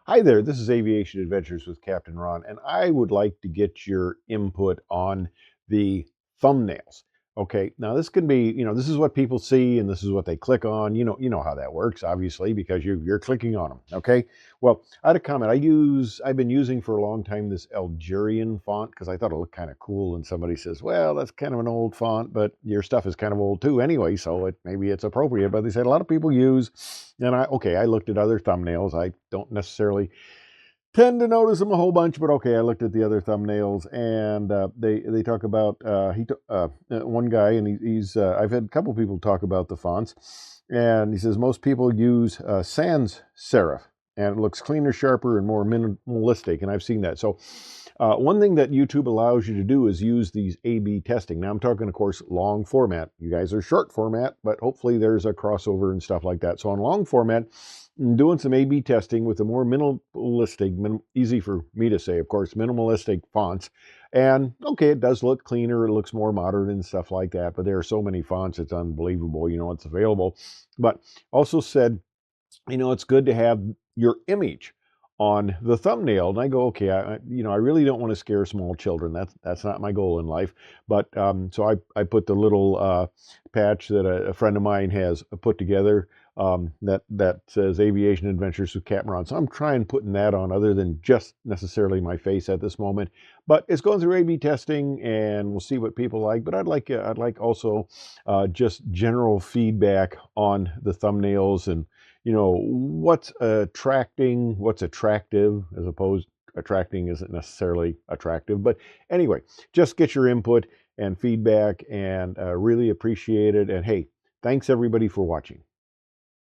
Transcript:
Hi there, this is Aviation Adventures with Captain Ron, and I would like to get your input on the thumbnails. Okay, now this can be, this is what people see and this is what they click on. You know how that works, obviously, because you're clicking on them. Okay, well, I had a comment. I've been using for a long time this Algerian font because I thought it looked kind of cool. And somebody says, well, that's kind of an old font, but your stuff is kind of old too anyway, so maybe it's appropriate. But they said a lot of people use, and I looked at other thumbnails. I don't necessarily tend to notice them a whole bunch, but okay, I looked at the other thumbnails, and they talk about one guy, and he's I've had a couple people talk about the fonts, and he says most people use sans serif, and it looks cleaner, sharper, and more minimalistic, and I've seen that. So one thing that YouTube allows you to do is use these A/B testing. Now I'm talking, of course, long format. You guys are short format, but hopefully there's a crossover and stuff like that. So on long format, doing some A/B testing with the more minimalistic, easy for me to say, of course, minimalistic fonts. And okay, it does look cleaner, it looks more modern and stuff like that, but there are so many fonts, it's unbelievable, it's available. But also said, it's good to have your image on the thumbnail. And I go, okay, I really don't want to scare small children. That's not my goal in life. But so I put the little patch that a friend of mine has put together, that says Aviation Adventures with Captain Ron. So I'm trying putting that on, other than just necessarily my face at this moment. But it's going through A/B testing, and we'll see what people like. But I'd like also just general feedback on the thumbnails, and what's attracting, what's attractive, as opposed attracting isn't necessarily attractive. But anyway, just get your input and feedback, and really appreciate it. And hey, thanks everybody for watching.